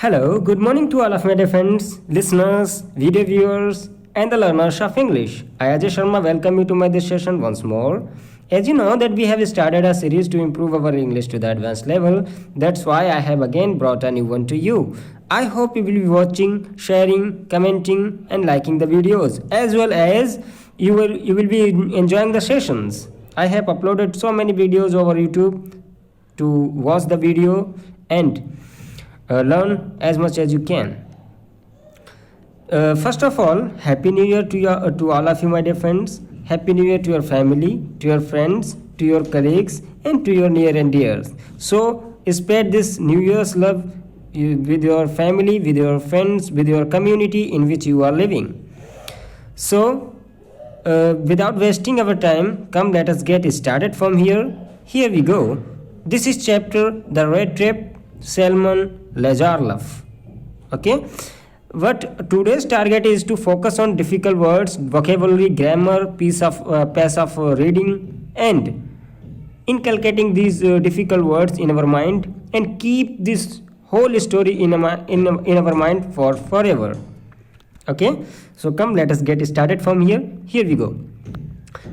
Hello, good morning to all of my dear friends, listeners, video viewers, and the learners of English. I, Ajay Sharma, welcome you to my this session once more. As you know that we have started a series to improve our English to the advanced level. That's why I have again brought a new one to you. I hope you will be watching, sharing, commenting, and liking the videos, as well as you will be enjoying the sessions. I have uploaded so many videos over YouTube to watch the video and learn as much as you can. First of all, Happy New Year to all of you, my dear friends. Happy New Year to your family, to your friends, to your colleagues, and to your near and dears. So, spread this New Year's love with your family, with your friends, with your community in which you are living. So, without wasting our time, come let us get started from here. Here we go. This is chapter The Rattrap, Salmon Lazarlov. Okay, but today's target is to focus on difficult words, vocabulary, grammar, pace of reading, and inculcating these difficult words in our mind, and keep this whole story in our mind for forever. Okay, so come let us get started from here. Here we go.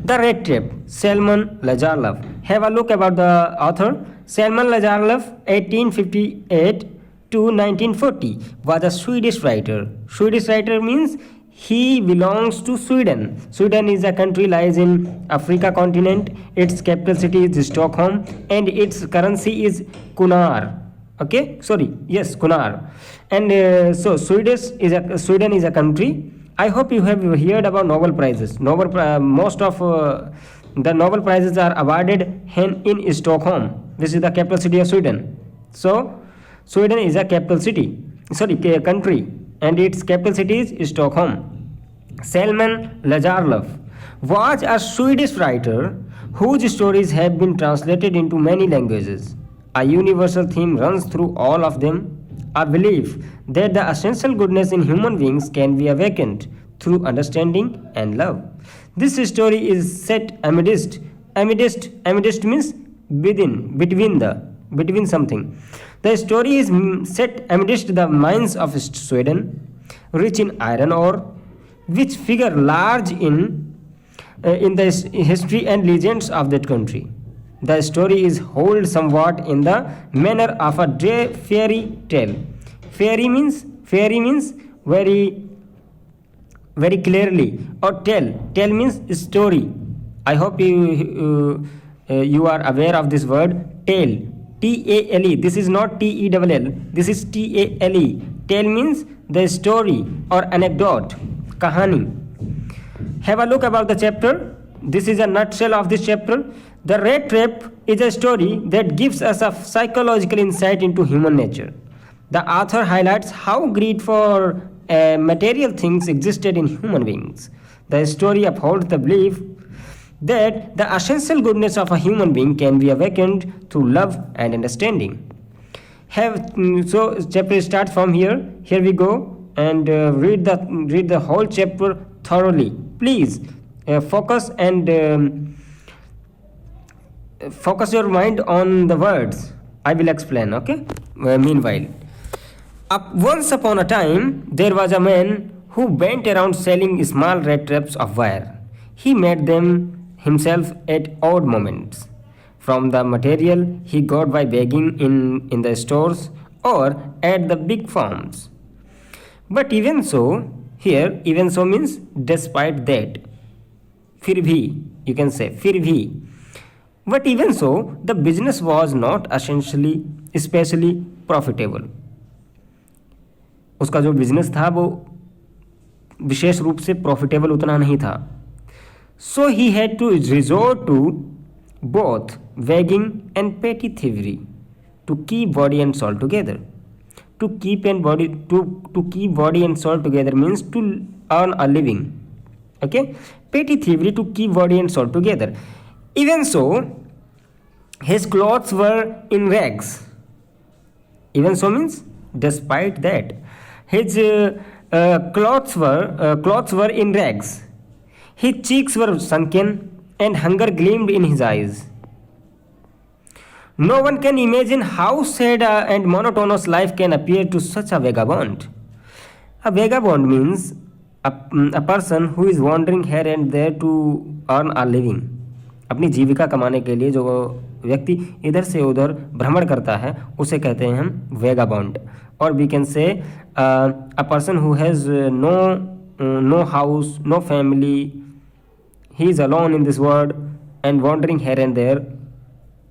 The Rattrap, Salmon Lazarlov. Have a look about the author. Salmon Lazarlov, 1858 to 1940, was a Swedish writer. Swedish writer means he belongs to Sweden. Sweden is a country lies in Africa continent. Its capital city is Stockholm, and its currency is kunar. Okay, sorry, yes, kunar. And so Sweden is a country. I hope you have heard about Nobel prizes. Most of the Nobel prizes are awarded in Stockholm. This is the capital city of Sweden. So Sweden is a country, and its capital city is Stockholm. Salmon Lazarlov was a Swedish writer whose stories have been translated into many languages. A universal theme runs through all of them: a belief that the essential goodness in human beings can be awakened through understanding and love. This story is set amidst means between something. The story is set amidst the mines of Sweden, rich in iron ore, which figure large in the history and legends of that country. The story is told somewhat in the manner of a fairy tale. Fairy means very very clearly, or tell means story. I hope you are aware of this word tale. Tale. This is not tell. This is tale. Tale means the story or anecdote, kahani. Have a look about the chapter. This is a nutshell of this chapter. The Rattrap is a story that gives us a psychological insight into human nature. The author highlights how greed for material things existed in human beings. The story upholds the belief that the essential goodness of a human being can be awakened through love and understanding. So chapter starts from here. Here we go, and read the whole chapter thoroughly. Please focus your mind on the words. I will explain. Okay. Meanwhile. Once upon a time, there was a man who went around selling small rat traps of wire. He made them himself at odd moments from the material he got by begging in the stores or at the big farms. But even so means despite that. फिर भी, you can say, फिर भी. But even so, the business was not especially profitable. उसका जो business था वो विशेष रूप से प्रॉफिटेबल उतना नहीं था. So he had to resort to both begging and petty thievery to keep body and soul together. To keep body and soul together means to earn a living. Okay, petty thievery to keep body and soul together. Even so, his clothes were in rags. Even so means despite that. His clothes were in rags. His cheeks were sunken, and hunger gleamed in his eyes. No one can imagine how sad and monotonous life can appear to such a vagabond. A vagabond means a person who is wandering here and there to earn a living. अपनी जीविका कमाने के लिए जो व्यक्ति इधर से उधर भ्रमण करता है उसे कहते हैं हम वेगाबॉन्ड. और we can say a person who has no house, no family, he is alone in this world and wandering here and there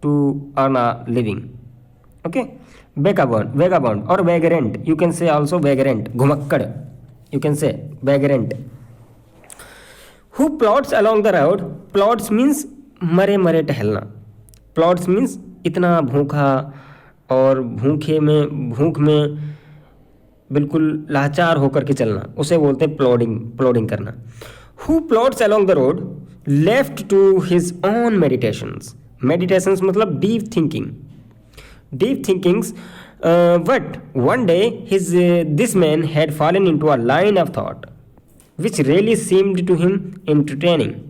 to earn a living. Okay, vagabond or vagrant, you can say also vagrant, घुमक्कड़, you can say vagrant. Who plods along the road? Plods means मरे मरे टहलना. Plods means इतना भूखा और भूख में बिल्कुल लाचार होकर के चलना, उसे बोलते हैं प्लॉडिंग करना. Who plods along the road left to his own meditations. Meditations मतलब deep thinkings. But one day this man had fallen into a line of thought which really seemed to him entertaining.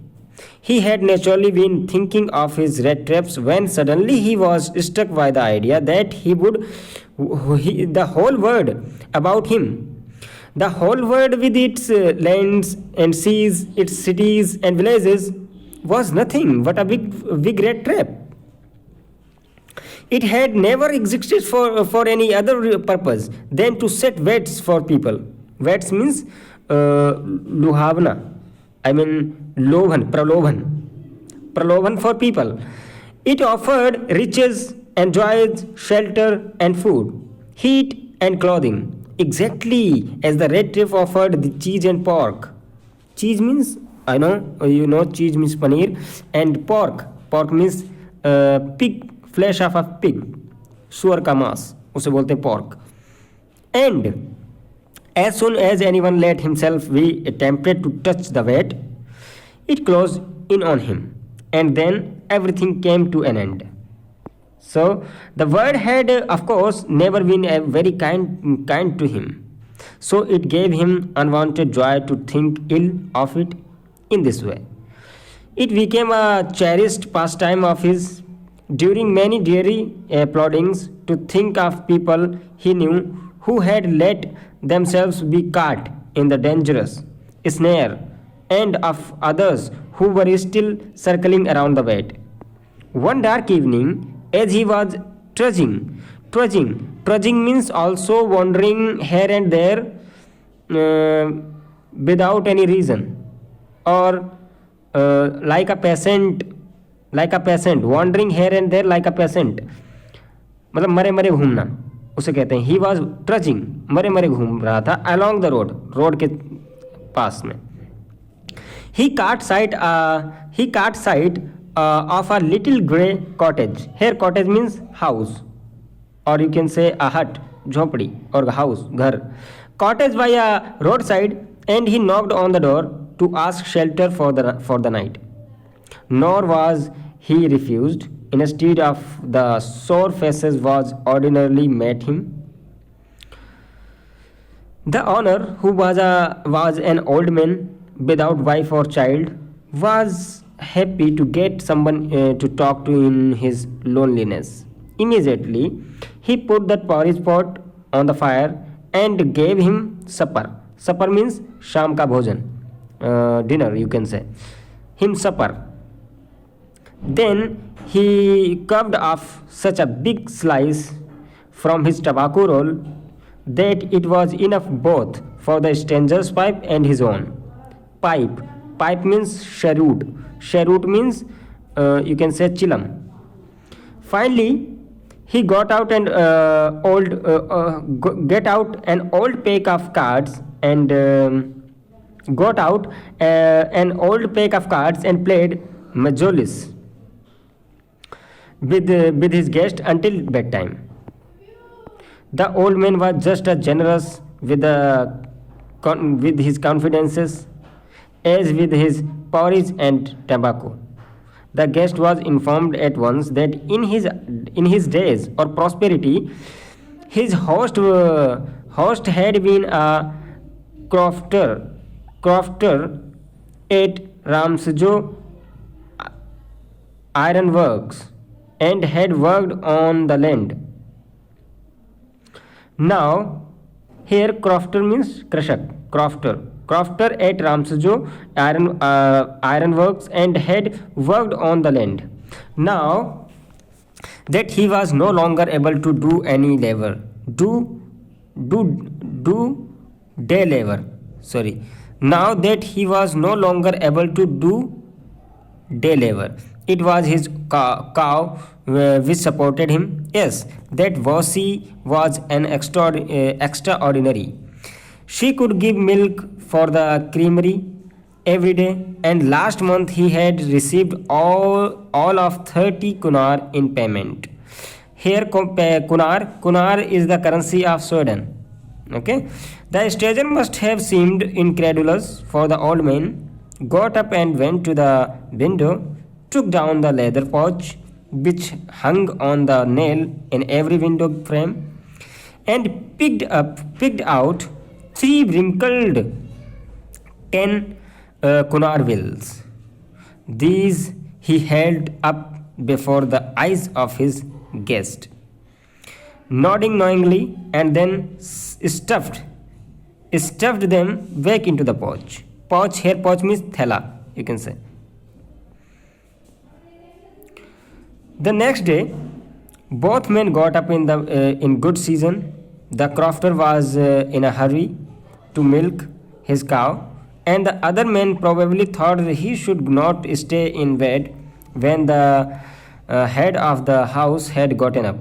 He had naturally been thinking of his rat traps when suddenly he was struck by the idea that the whole world about him, the whole world with its lands and seas, its cities and villages, was nothing but a big rat trap. It had never existed for any other purpose than to set wets for people. Wets means luhavna. I mean pralovan for people. It offered riches and joys, shelter and food, heat and clothing, exactly as the red trap offered the cheese and pork. Cheese means, I know, cheese means paneer, and pork means pig, flesh of a pig, सुअर का मांस, उसे बोलते हैं pork. And as soon as anyone let himself be tempted to touch the vat, it closed in on him, and then everything came to an end. So the world had, of course, never been very kind to him. So it gave him unwanted joy to think ill of it in this way. It became a cherished pastime of his during many dreary ploddings to think of people he knew who had let themselves be caught in the dangerous snare, and of others who were still circling around the bed. One dark evening, as he was trudging means also wandering here and there without any reason, or like a peasant wandering here and there like a peasant, मतलब मरे मरे घूमना उसे कहते हैं. He was ट्रजिंग, मरे मरे घूम रहा था अलॉन्ग द रोड के पास में. ही काट site of a little grey cottage. Here cottage means house, or you can say a hut, झोपड़ी, or house, घर. Cottage by a roadside, and he knocked on the door to ask shelter for the night. Nor was he refused. Instead of the sore faces was ordinarily met him. The owner, who was an old man without wife or child, was happy to get someone to talk to in his loneliness. Immediately, he put the porridge pot on the fire and gave him supper. Supper means शाम का भोजन, dinner you can say. Him supper. Then he carved off such a big slice from his tobacco roll that it was enough both for the stranger's pipe and his own. Pipe means cheroot. Cheroot means you can say chilam. Finally, he got out an old pack of cards and played majolis with his guest until bedtime. The old man was just as generous with his confidences as with his porridge and tobacco. The guest was informed at once that in his days or prosperity, his host had been a crofter at Ramsjo Ironworks, and had worked on the land. Now, here crofter means krashak. Crofter at Ramsajo iron works and had worked on the land. Now that he was no longer able to do any labor, do day labor. Sorry. Now that he was no longer able to do day labor, it was his cow which supported him. Yes, that Vossi was an extraordinary. She could give milk for the creamery every day, and last month he had received all of 30 kunar in payment. Here, kunar is the currency of Sweden. Okay, the stranger must have seemed incredulous, for the old man got up and went to the window, took down the leather pouch which hung on the nail in every window frame, and picked out three wrinkled 10 kunar bills. These he held up before the eyes of his guest, nodding knowingly, and then stuffed them back into the pouch. Pouch means thela, you can say. The next day, both men got up in good season. The crofter was in a hurry to milk his cow, and the other man probably thought that he should not stay in bed when the head of the house had gotten up.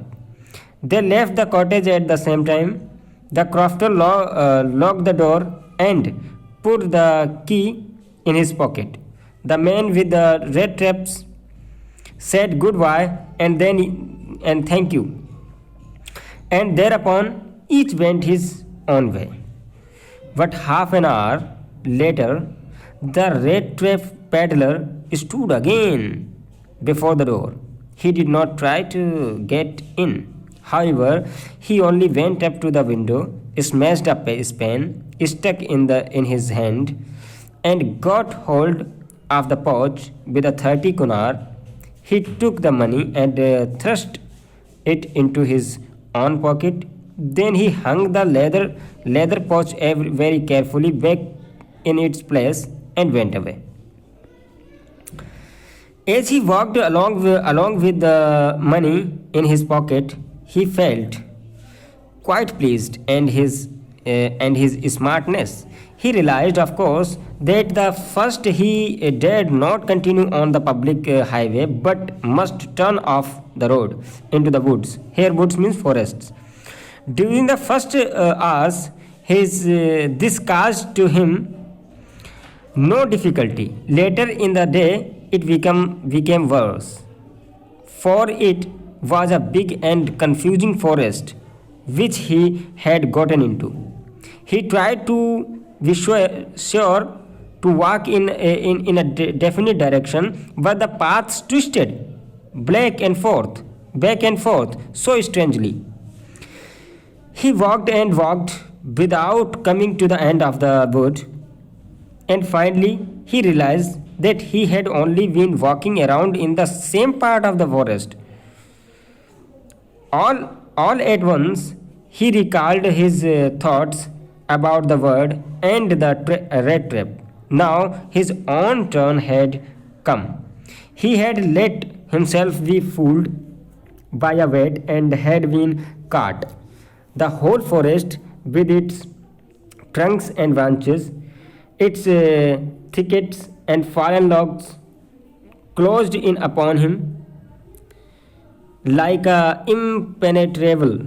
They left the cottage at the same time. The crofter locked the door and put the key in his pocket. The man with the red traps said goodbye and thank you, and thereupon each went his own way. But half an hour later, the red trap peddler stood again before the door. He did not try to get in. However, he only went up to the window, smashed up his pen, stuck in his hand, and got hold of the pouch with the 30 kunar. He took the money and thrust it into his own pocket. Then he hung the leather pouch very carefully back in its place and went away. As he walked along with the money in his pocket, he felt quite pleased and his smartness. He realized, of course, that the first he dared not continue on the public highway, but must turn off the road into the woods. Here, woods means forests. During the first hours, this caused to him no difficulty. Later in the day, it became worse, for it was a big and confusing forest which he had gotten into. He tried to be sure to walk in a definite direction, but the paths twisted back and forth so strangely. He walked and walked without coming to the end of the wood, and finally he realized that he had only been walking around in the same part of the forest. All at once he recalled his thoughts about the word and the red trap. Now his own turn had come. He had let himself be fooled by a wet and had been caught. The whole forest, with its trunks and branches, its thickets and fallen logs, closed in upon him like a impenetrable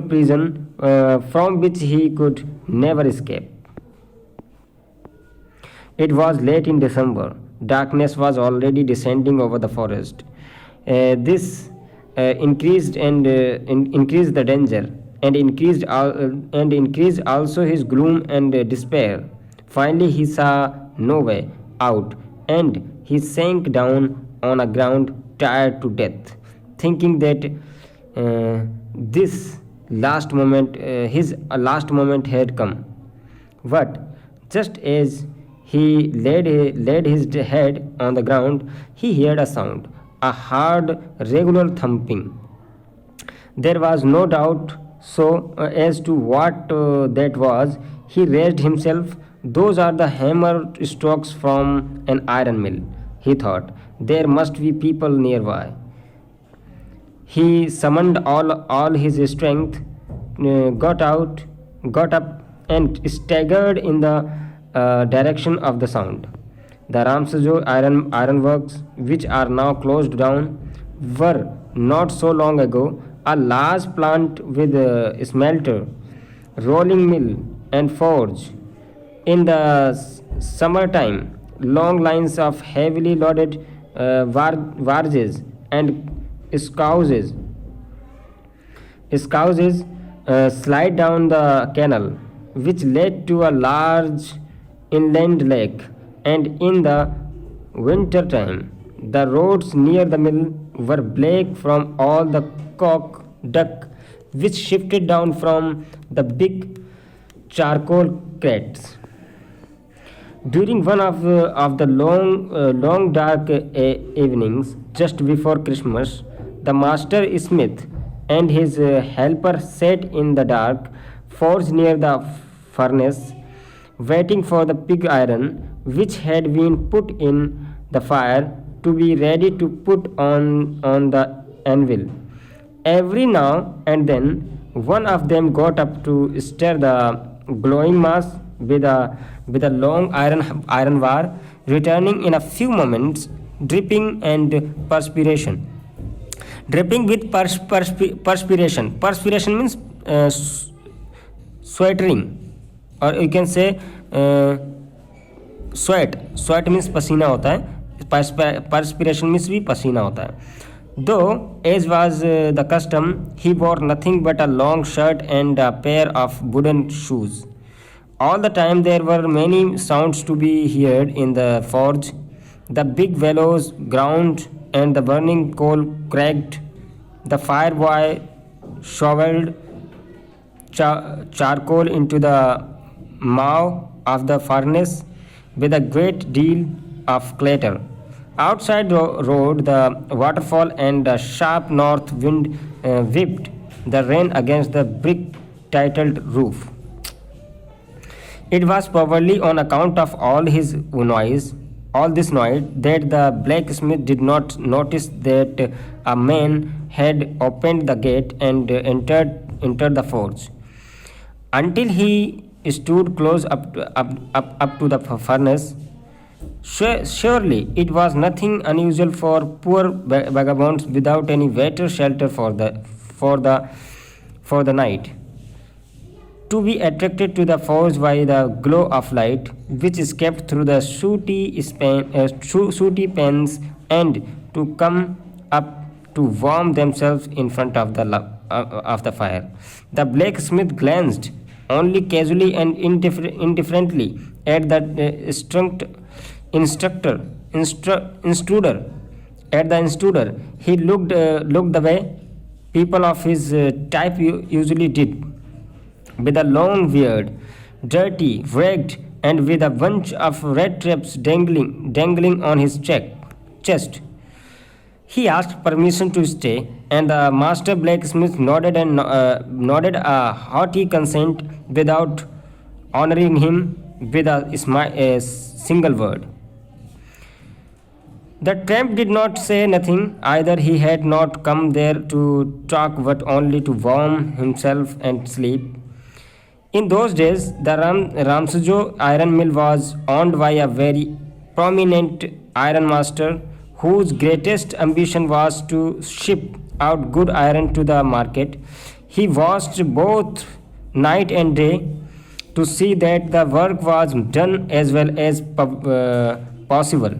prison from which he could never escape. It was late in December. Darkness was already descending over the forest. This increased the danger, and increased also his gloom and despair. Finally, he saw no way out, and he sank down on a ground, tired to death, thinking that his last moment had come. But just as he laid his head on the ground, he heard a sound. a hard, regular thumping. There was no doubt as to what that was. He raised himself. Those are the hammer strokes from an iron mill, he thought. There must be people nearby. He summoned all his strength, got up, and staggered in the direction of the sound. The Ramsajo ironworks, which are now closed down, were not so long ago a large plant with a smelter, rolling mill, and forge. In the summertime, long lines of heavily loaded barges and scouses slide down the canal, which led to a large inland lake, and in the winter time, the roads near the mill were black from all the cock duck which shifted down from the big charcoal crates. During one of the long dark evenings just before Christmas, the master smith and his helper sat in the dark forge near the furnace, waiting for the pig iron which had been put in the fire to be ready to put on the anvil. Every now and then, one of them got up to stir the glowing mass with a long iron bar, returning in a few moments, dripping and perspiration. Dripping with perspiration. Perspiration means sweating, or you can say sweat means पसीना होता है. Perspiration means भी पसीना होता है. Though, as was the custom, he wore nothing but a long shirt and a pair of wooden shoes. All the time there were many sounds to be heard in the forge. The big bellows ground and the burning coal cracked. The fire boy shoveled charcoal into the maw of the furnace with a great deal of clatter. Outside roared the waterfall, and a sharp north wind whipped the rain against the brick-tiled roof. It was probably on account of all this noise, that the blacksmith did not notice that a man had opened the gate and entered the forge. Until he stood close up to the furnace. Surely it was nothing unusual for poor vagabonds without any better shelter for the night to be attracted to the forge by the glow of light which escaped through the sooty pans, and to come up to warm themselves in front of the fire. The blacksmith glanced only casually and indifferently at the intruder. He looked the way people of his type usually did, with a long beard, dirty, ragged, and with a bunch of rattraps dangling on his chest. He asked permission to stay, and the master blacksmith nodded a hearty consent without honoring him with a single word. The tramp did not say nothing either. He had not come there to talk but only to warm himself and sleep. In those days, the Ramsajo iron mill was owned by a very prominent iron master whose greatest ambition was to ship out good iron to the market. He watched both night and day to see that the work was done as well as possible.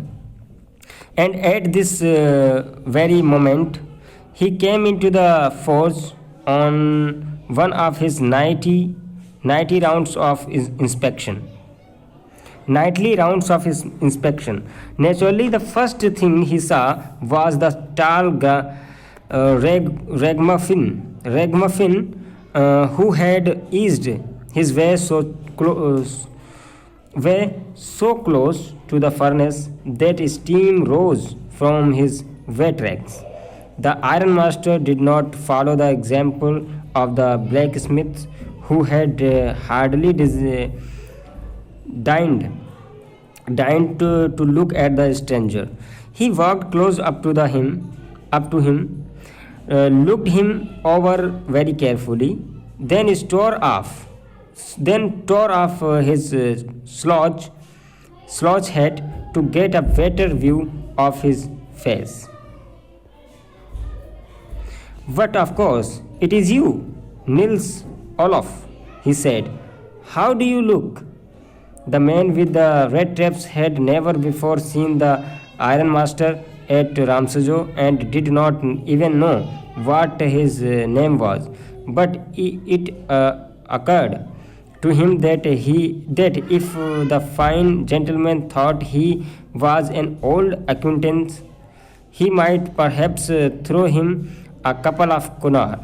And at this very moment, he came into the forge on one of his nightly rounds of his inspection. Naturally, the first thing he saw was the tall ragamuffin who had eased his way so close to the furnace that steam rose from his wet rags. The ironmaster did not follow the example of the blacksmiths who had hardly dined, to look at the stranger. He walked close up to him, looked him over very carefully, then tore off his slouch hat to get a better view of his face. But of course, it is you, Nils Olof, he said. How do you look? The man with the red traps had never before seen the ironmaster at Ramsajo and did not even know what his name was. But it occurred to him that if the fine gentleman thought he was an old acquaintance, he might perhaps throw him a couple of kunar.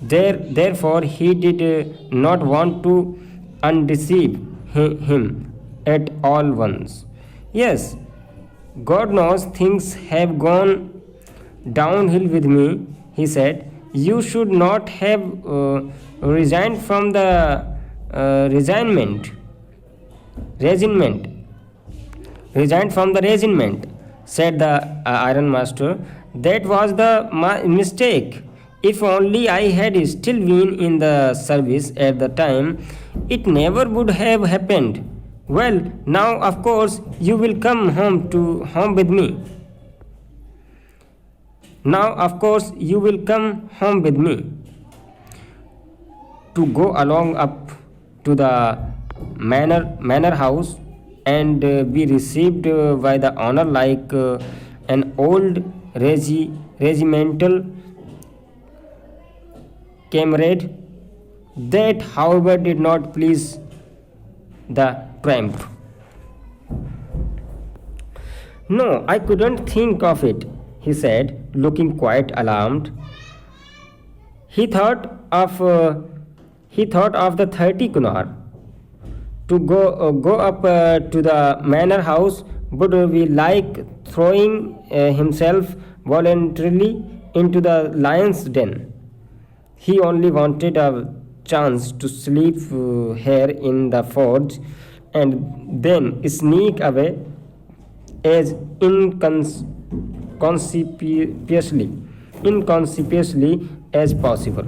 Therefore, he did not want to undeceive him at all once. Yes, God knows things have gone downhill with me, he said. You should not have resigned from the resigned from the regiment, said the ironmaster. That was the mistake. If only I had still been in the service at the time, it never would have happened. Well, now of course you will come home with me. Now of course you will come home with me to go along up to the manor house and be received by the honor like an old regimental comrade. That, however, did not please the tramp. No, I couldn't think of it, he said, looking quite alarmed. He thought of the 30 kunar. To go up to the manor house would be like throwing himself voluntarily into the lion's den. He only wanted a chance to sleep here in the forge and then sneak away as inconspicuously as possible.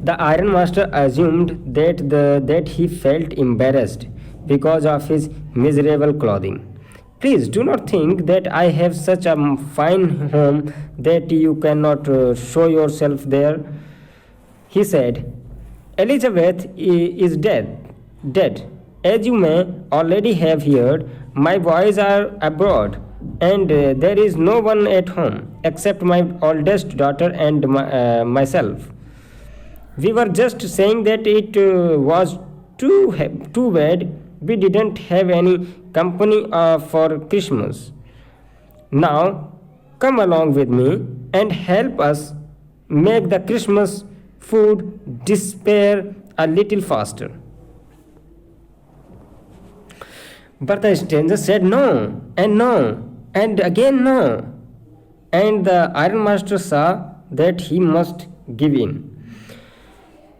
The ironmaster assumed that he felt embarrassed because of his miserable clothing. Please do not think that I have such a fine home that you cannot show yourself there, he said. Elizabeth is dead. As you may already have heard, my boys are abroad, and there is no one at home except my oldest daughter and myself. We were just saying that it was too bad we didn't have any company for Christmas. Now, come along with me and help us make the Christmas food disappear a little faster. But the stranger said no, and again no. And the ironmaster saw that he must give in.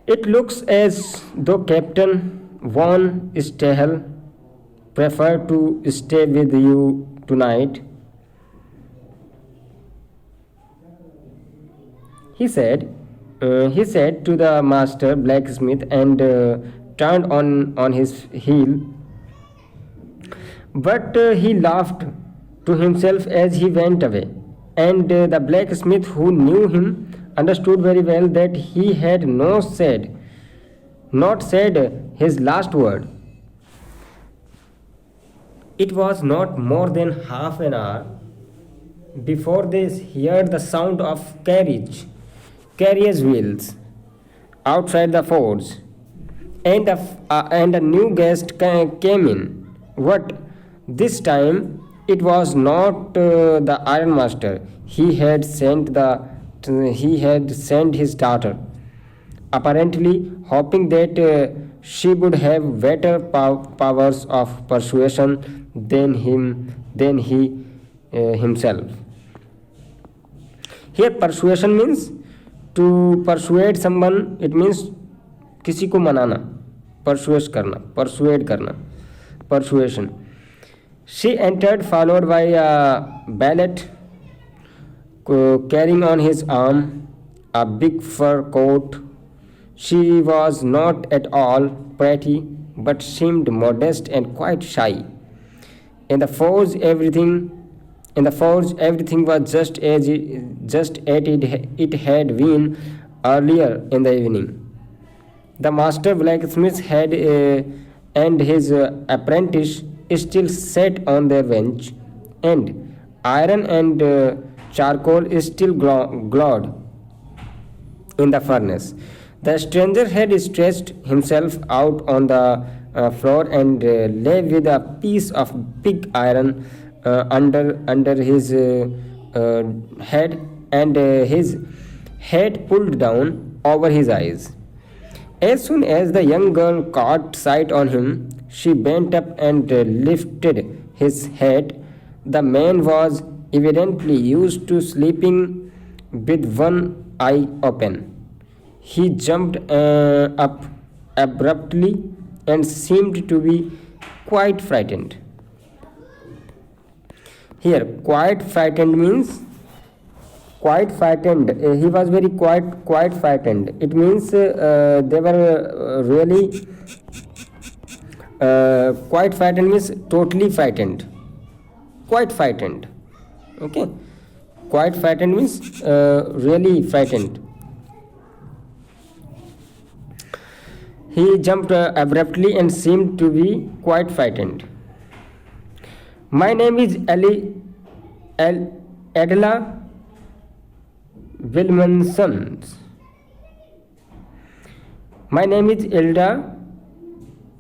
It looks as though Captain Von Stahel preferred to stay with you tonight. He said to the master blacksmith and turned on his heel. But he laughed to himself as he went away, and the blacksmith, who knew him, understood very well that he had not said his last word. It was not more than half an hour before they heard the sound of carriage wheels outside the forge, and a new guest came in. What? This time it was not the ironmaster. He had sent his daughter, apparently hoping that she would have better powers of persuasion than him than he himself. Here persuasion means to persuade someone, it means किसी को मनाना, persuade करना, persuasion. She entered followed by a valet carrying on his arm a big fur coat. She was not at all pretty, but seemed modest and quite shy. In the forge, everything was just as it had been earlier in the evening. The master blacksmith had and his apprentice still sat on their bench, and iron and charcoal still glowed in the furnace. The stranger had stretched himself out on the floor and lay with a piece of big iron under his head, and his head pulled down over his eyes. As soon as the young girl caught sight on him, she bent up and lifted his head. The man was evidently used to sleeping with one eye open. He jumped up abruptly and seemed to be quite frightened. Here, quite frightened means quite frightened. He was very quite frightened. It means they were really quite frightened means totally frightened. Quite frightened. Okay. Quite frightened means really frightened. He jumped abruptly and seemed to be quite frightened. My name is Adela Wilmanson. My name is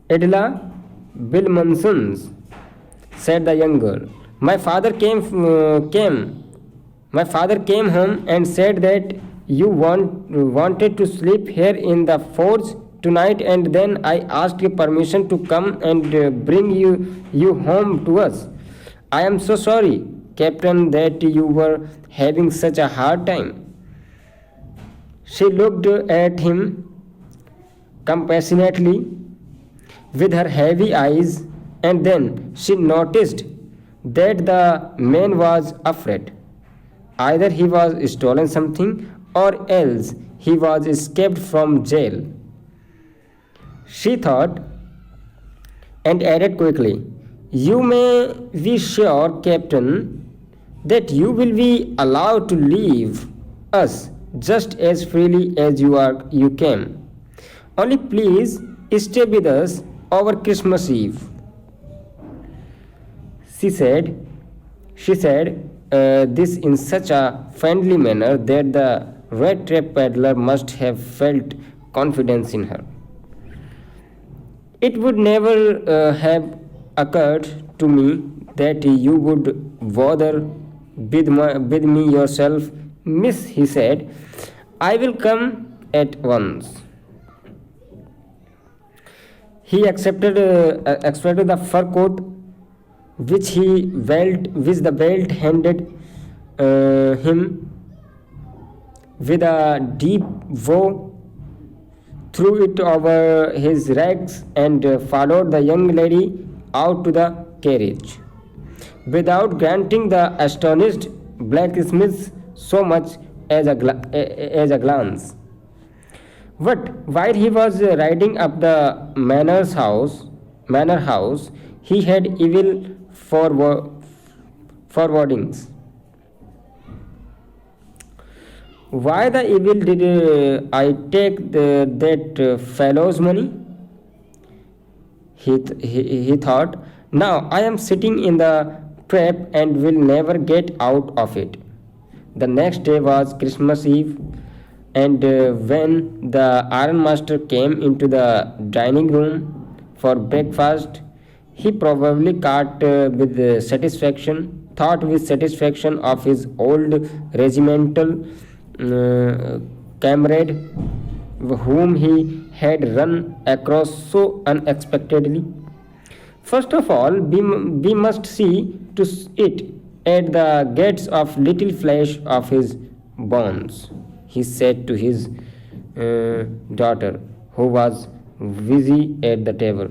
Adela Wilmanson, said the young girl. My father came home and said that you wanted to sleep here in the forge tonight, and then I asked you permission to come and bring you home to us. I am so sorry, Captain, that you were having such a hard time. She looked at him compassionately with her heavy eyes, and then she noticed that the man was afraid. Either he was stolen something or else he was escaped from jail. She thought and added quickly, you may be sure, Captain, that you will be allowed to leave us just as freely as you came. Only please stay with us over Christmas Eve. She said this in such a friendly manner that the Rattrap peddler must have felt confidence in her. It would never have occurred to me that you would bother with me yourself, miss, he said. I will come at once. He accepted the fur coat which the belt handed him with a deep bow, threw it over his rags, and followed the young lady out to the carriage, without granting the astonished blacksmith so much as a glance. But while he was riding up the manor house, he had evil forebodings. Why the evil did I take that fellow's money? He thought. Now I am sitting in the trap and will never get out of it. The next day was Christmas Eve, and when the ironmaster came into the dining room for breakfast, he probably thought with satisfaction of his old regimental comrade whom he had run across so unexpectedly. First of all, we must see to it at the gates of little flesh of his bones, he said to his daughter, who was busy at the table.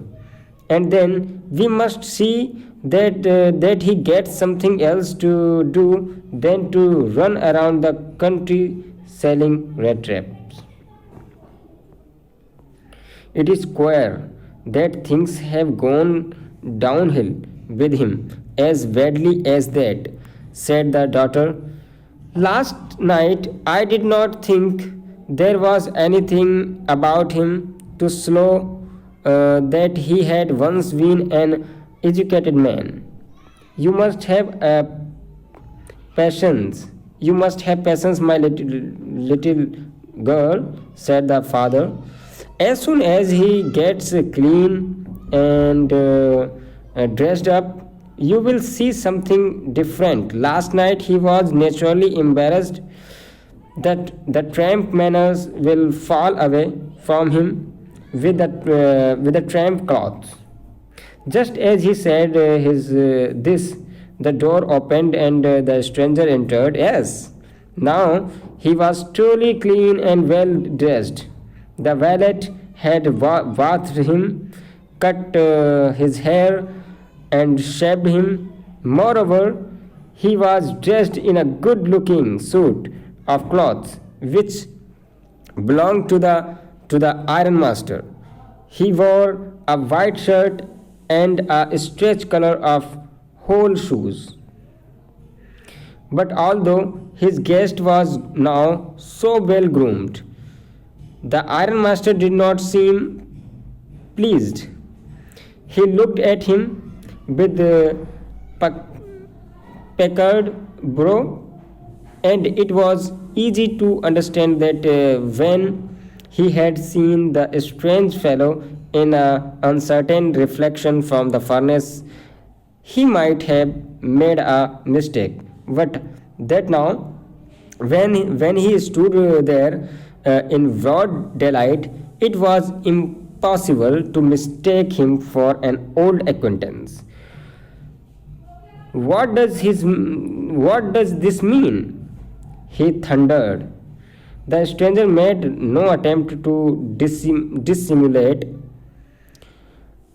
And then we must see that he gets something else to do than to run around the country selling red traps. It is queer that things have gone downhill with him as badly as that, said the daughter. Last night I did not think there was anything about him to slow that he had once been an educated man. You must have patience. You must have patience, my little girl, said the father. As soon as he gets clean and dressed up, you will see something different. Last night he was naturally embarrassed that the tramp manners will fall away from him with the tramp clothes. Just as he said this, the door opened and the stranger entered. Yes, now he was truly clean and well dressed. The valet had bathed him, cut his hair, and shaved him. Moreover, he was dressed in a good looking suit of clothes which belonged to the ironmaster. He wore a white shirt and a strange color of whole shoes. But although his guest was now so well groomed, the ironmaster did not seem pleased. He looked at him with a puckered brow, and it was easy to understand that when he had seen the strange fellow in an uncertain reflection from the furnace, he might have made a mistake. But that now, when he stood there in broad daylight, it was impossible to mistake him for an old acquaintance. What does this mean? He thundered. The stranger made no attempt to dissimulate.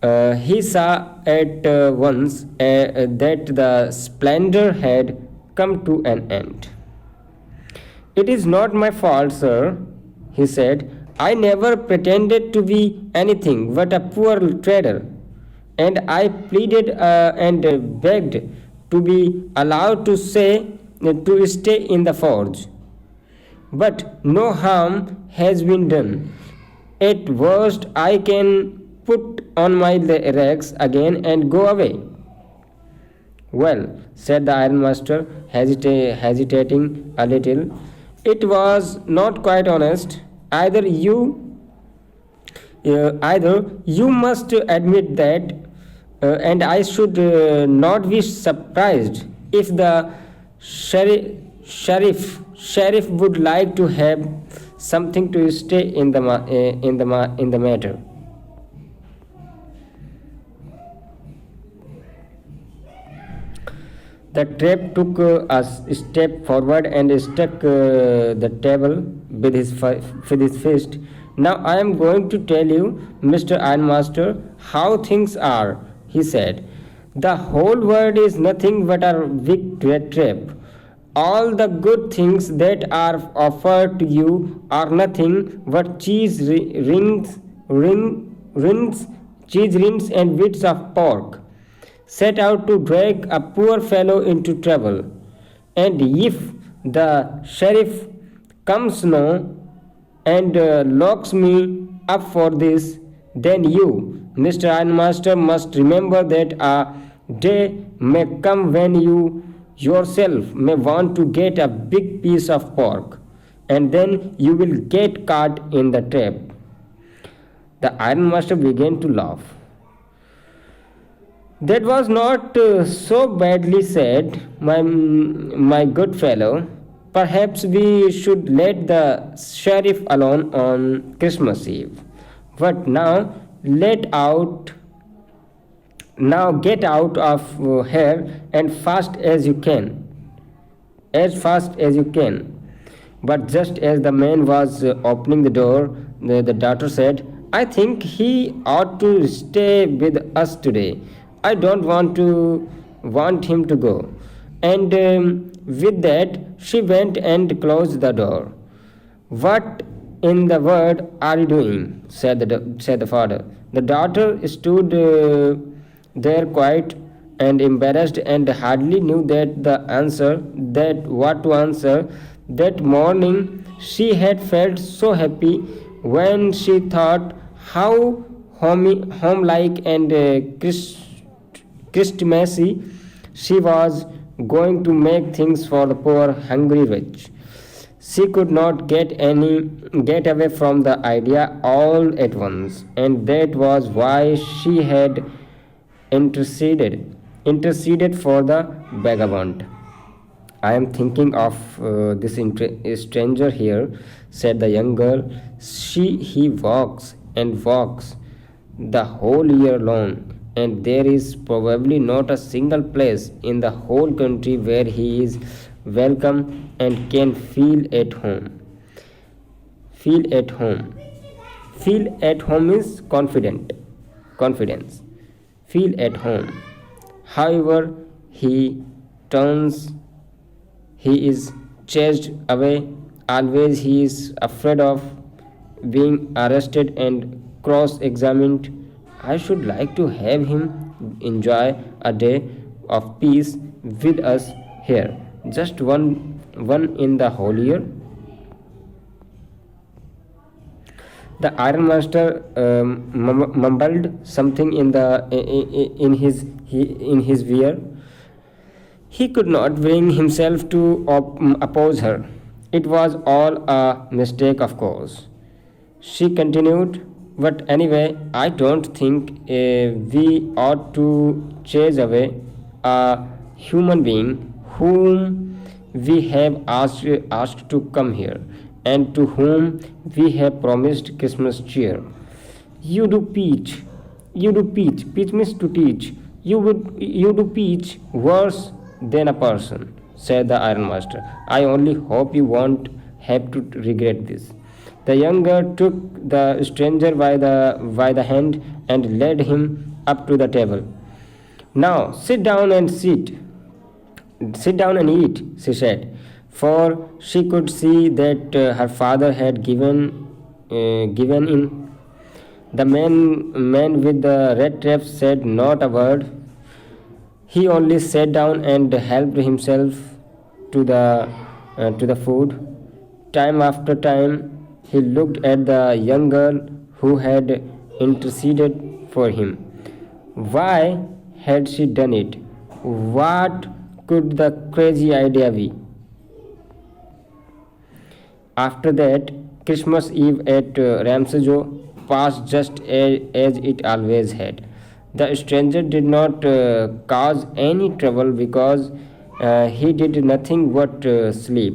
He saw at once that the splendor had come to an end. It is not my fault, sir, he said. I never pretended to be anything but a poor trader, and I pleaded and begged to be allowed to stay in the forge. But no harm has been done. At worst, I can put on my rags again and go away. Well, said the ironmaster, hesitating a little, it was not quite honest. Either you must admit that, and I should not be surprised if the sheriff would like to have something to say in the matter. The trap took a step forward and struck the table with his fist. Now I am going to tell you, Mr. Ironmaster, how things are, he said. The whole world is nothing but a big red trap. All the good things that are offered to you are nothing but cheese rings, and bits of pork, set out to drag a poor fellow into trouble. And if the sheriff comes now and locks me up for this, then you, Mr. Ironmaster, must remember that a day may come when you yourself may want to get a big piece of pork, and then you will get caught in the trap. The ironmaster began to laugh. That was not so badly said, my good fellow. Perhaps we should let the sheriff alone on Christmas Eve. But now let out Now get out of here and as fast as you can. But just as the man was opening the door, the daughter said, I think he ought to stay with us today. I don't want him to go. And with that, she went and closed the door. What in the world are you doing? Said the father. The daughter stood there quiet and embarrassed and hardly knew that what to answer. That morning she had felt so happy when she thought how homelike and Christmassy she was going to make things for the poor hungry rich. She could not get away from the idea all at once, and that was why she had interceded for the vagabond. I am thinking of this stranger here, said the young girl. He walks and walks the whole year long, and there is probably not a single place in the whole country where he is welcome and can feel at home. Feel at home. Feel at home is confidence. Feel at home. However, turns he is chased away. Always he is afraid of being arrested and cross examined. I should like to have him enjoy a day of peace with us here. Just one in the whole year. The ironmaster mumbled something in his ear. He could not bring himself to oppose her. It was all a mistake, of course. She continued, but anyway, I don't think we ought to chase away a human being whom we have asked to come here and to whom we have promised Christmas cheer. You do peach. You do peach. Peach means to teach. You do peach worse than a person, said the ironmaster. I only hope you won't have to regret this. The young girl took the stranger by the hand and led him up to the table. Now sit down and eat, she said, for she could see that her father had given in. The man with the red trap said not a word. He only sat down and helped himself to the food. Time after time, he looked at the young girl who had interceded for him. Why had she done it? What could the crazy idea be? After that, Christmas Eve at Ramsajo passed just as it always had. The stranger did not cause any trouble because he did nothing but sleep.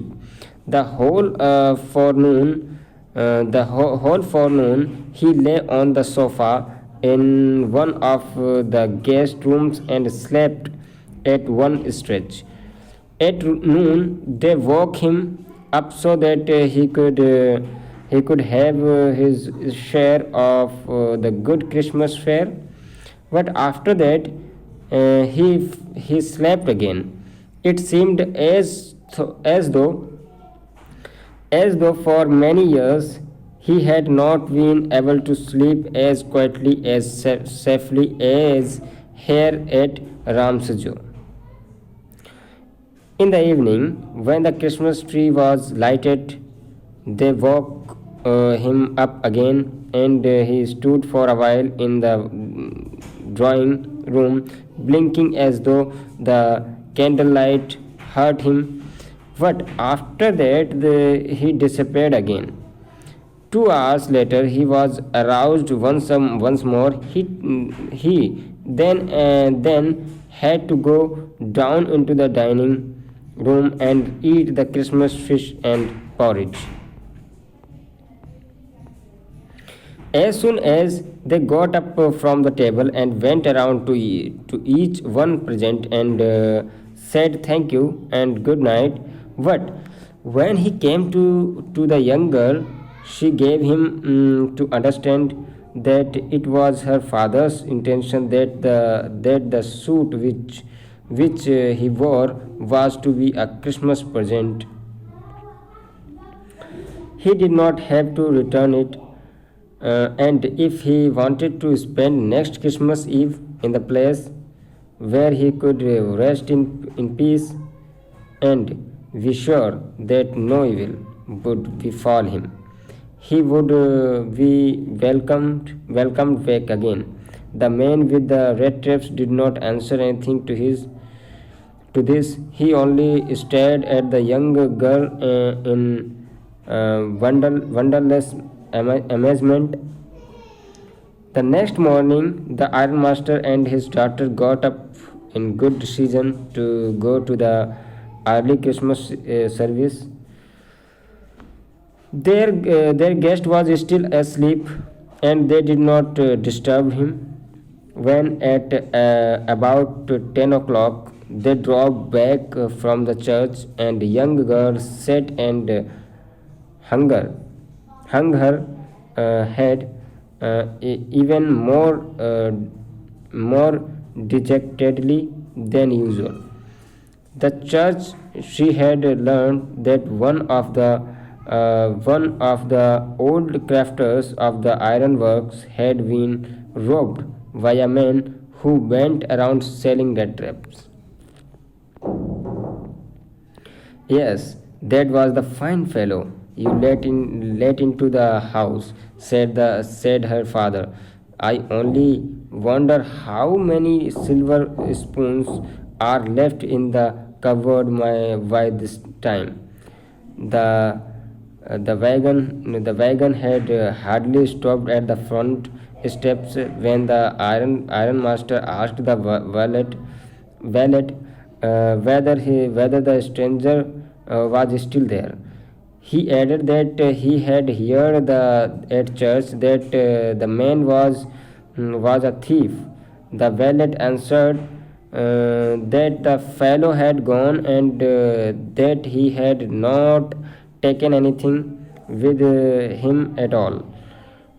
The whole forenoon, he lay on the sofa in one of the guest rooms and slept at one stretch. At noon, they woke him up so that he could have his share of the good Christmas fare. But after that, he slept again. It seemed as though for many years he had not been able to sleep as quietly as safely as here at Ramsajo. In the evening, when the Christmas tree was lighted, they woke him up again, and he stood for a while in the drawing room, blinking as though the candlelight hurt him. But after that, he disappeared again. 2 hours later, he was aroused once more. He then had to go down into the dining room and eat the Christmas fish and porridge. As soon as they got up from the table and went around to each one present and said thank you and good night, but when he came to the young girl, she gave him to understand that it was her father's intention that the suit which he wore was to be a Christmas present. He did not have to return it, and if he wanted to spend next Christmas Eve in the place where he could rest in peace and be sure that no evil would befall him, he would be welcomed back again. The man with the red traps did not answer anything to this. He only stared at the young girl in wonderless amazement. The next morning, the ironmaster and his daughter got up in good season to go to the early Christmas service. Their guest was still asleep, and they did not disturb him. When at about 10 o'clock they drove back from the church, and the young girl sat and hunger hung her head even more dejectedly than usual. The church she had learned that one of the old crafters of the ironworks had been robbed by a man who went around selling red traps. Yes, that was the fine fellow you let into the house, said her father. I only wonder how many silver spoons are left in the cupboard by this time. The the wagon had hardly stopped at the front steps when the ironmaster asked the valet whether the stranger was still there. He added that he had heard at church that the man was a thief. The valet answered that the fellow had gone and that he had not taken anything with him at all.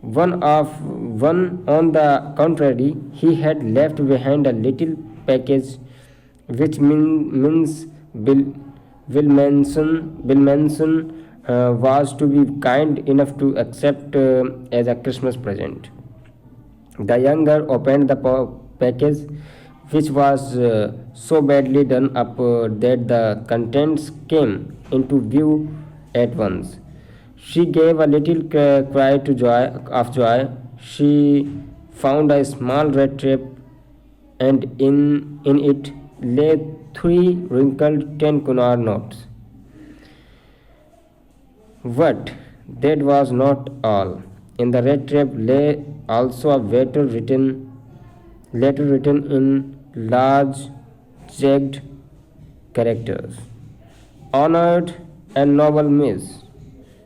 One on the contrary, he had left behind a little package, which means Bill Manson was to be kind enough to accept as a Christmas present. The young girl opened the package, which was so badly done up that the contents came into view at once. She gave a little cry of joy. She found a small red trap, and in it lay three wrinkled 10 kunar notes. But that was not all. In the red trap lay also a letter written in large, jagged characters. Honored and noble Miss,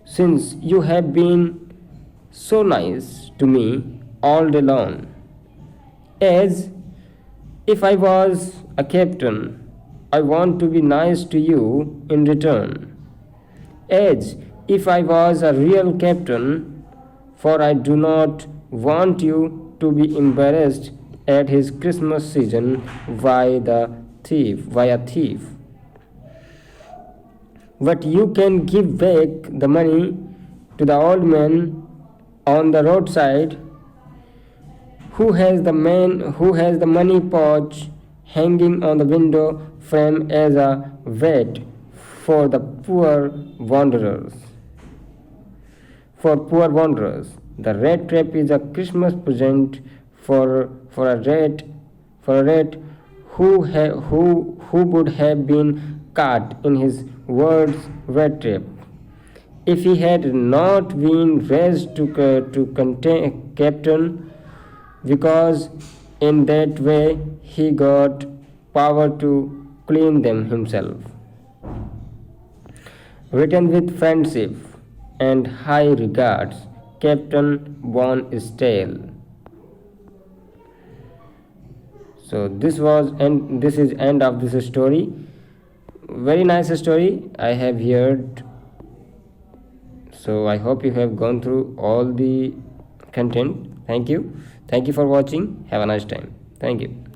since you have been so nice to me all day long, as if I was a captain, I want to be nice to you in return. As if I was a real captain, for I do not want you to be embarrassed at his Christmas season by a thief. But you can give back the money to the old man on the roadside who has the money pouch hanging on the window frame as a vet for the wanderers. For poor wanderers, the red trap is a Christmas present for a rat who would have been caught in his word's red trap if he had not been raised to captain, because in that way he got power to clean them himself. Written with friendship and high regards, Captain Von Stale. So this is end of this story. Very nice story I have heard. So I hope you have gone through all the content. Thank you for watching. Have a nice time. Thank you.